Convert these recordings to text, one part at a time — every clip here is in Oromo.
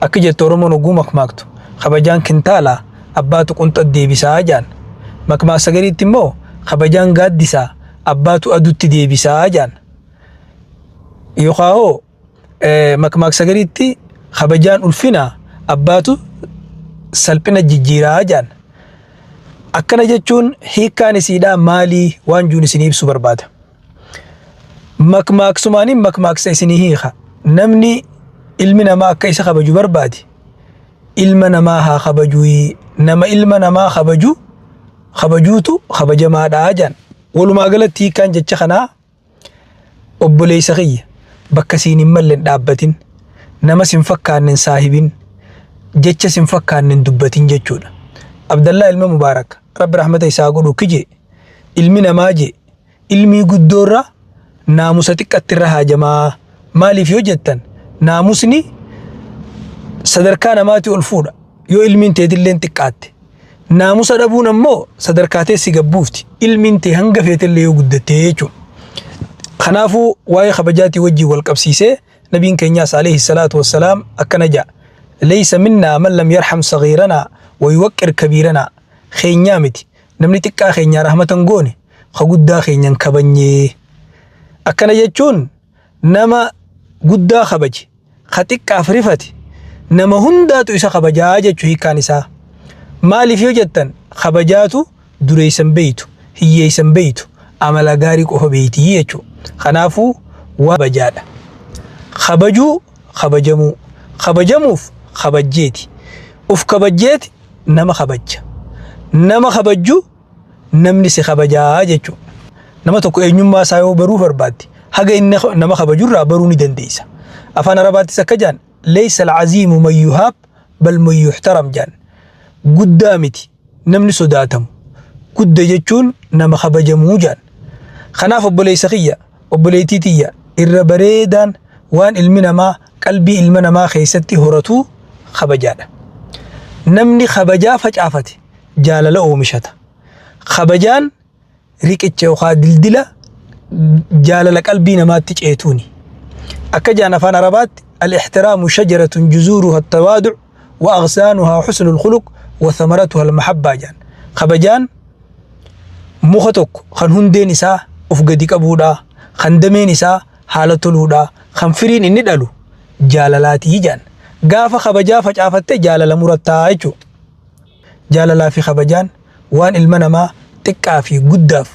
أكجت ورمون وقومك ماكتو خبجان كنتالا أباتو كنت الديبسا جان مكما سجريت مو خبجان قادسا أباتو أدوت ديبسا جان يخاهو مكما سجريت خبجان ألفنا أباتو سلبنا جيجيرا جان أكنا جتشون هيكاني سيدا مالي وانجوني سنيب سوبرباد مكماك سماني مكماك سيسني هيخا نمني ilmina ma akka isa kabaju barbaadi ilma namaa haa kabajuu nama ilma namaa kabajuutu kabajamaadha jan walumaa galatti kan jecha kanaa obboleessa kiyya bakka siin hin malleen dhaabbatin nama sin fakkaannen saahibin jecha sin fakkaannen dubbatin jechuudha. Abdallah ilma Mubaarak rabbi rahmata isaa godhu kije ilmi namaa je ilmii guddoorra naamusa xiqqattirra haajamaa maaliif yoo jettan naamusni sadarkaa namaati ol fuudha yoo ilmiin teetilleen xiqqaatte naamusa dhabuun ammoo sadarkaa teessi gabbuufti ilmiin tee hanga feetillee yoo guddatte jechuudha. Kanaafuu waa'ee kabajaatii wajjii wal qabsiisee nabiin keenyaas alayhi salaatu wassalaam akkana jedha laysa minnaa man lam yarham saghiiranaa wa yuwaqqir kabiiranaa keenyaa miti namni xiqqaa keenyaa rahmatan goone ka guddaa keenyan kabanyee akkana jechuun nama guddaa kabaje ka xiqqaaf rifate nama hundaatu isa kabajaa jechuu hiikaan isaa maaliif yoo jettan kabajaatu dureeysan beeytu hiyyeeysan beeytu amala gaarii qofa beeytii jechuu. Kanaafuu waa kabajaadha kabajuu kabajamuu kabajamuuf kabajjeeti uf kabajjeeti nama kabajja nama kabajju namni si kabajaa jechuu. Nama tokko eenyummaa isaa yoo baruu barbaadde haga inni nama kabajurraa baruu ni dandeessa. Afaan Arabaattis akka jaan laysa al-aziimu man yuhaab bal man yuhtaram jaan guddaa miti namni sodaatamu gudda jechuun nama kabajamuu jaan. Kanaaf obboleessa kiyya obboleettii tiyya irra bareedaan waan ilmi namaa qalbii ilma namaa keessatti horatu kabajaadha. Namni kabajaa facaafate jaalala oomishata. Kabajaan riqicha yookaan dildila jaalala qalbii namaatti ceetuuni. Akka jaan afaan Arabaatti al-ihtiraamu shajaratun juzuuruha at-tawaadu' wa aghsaanuha husnul khuluq wa thamaratuha al-mahabba jaan. Kabajaan muka tokko kan hundeen isaa uf gadi qabuudha kan dameen isaa haala toluudha kan firiin inni dhalu jaalalaatii jaan. Gaafa kabajaa facaafatte jaalala murattaa jechuudha. Jaalalaa fi kabajaan waan ilma namaa xiqqaa fi guddaaf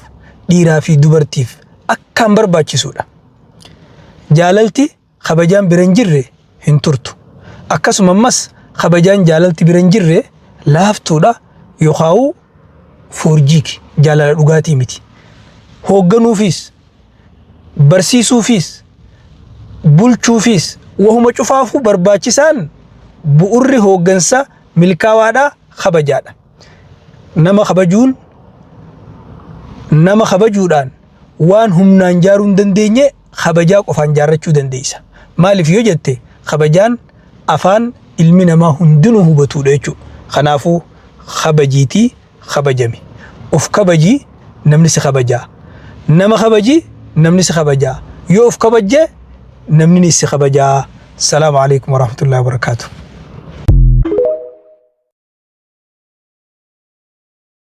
dhiiraa fi dubartiif akkaan barbaachisuudha. Jaalalti kabajaan bira hin jirre hin turtu. Akkasuma ammas kabajaan jaalalti bira hin jirre laaftuudha yookaan foorjiiki jaalala dhugaatii miti. Hoogganuufis barsiisuufis bulchuufis wahuma cufaafuu barbaachisaan bu'urri hooggansa milkaawaadha kabajaadha. Nama kabajuun nama kabajuudhaan waan humnaan jaaruu hin dandeenye kabajaa qofaan jaarrachuu dandeessa. Maaliif yoo jette kabajaan afaan ilmi namaa hundinuu hubatuudha jechuudha. Kanaafuu kabajiitii kabajami. Of kabajii namni si kabajaa. Nama kabajii namni si kabajaa. Yoo of kabajje namni si kabajaa. Salaamu alaykum wa rahmatullahi wa barakatuh.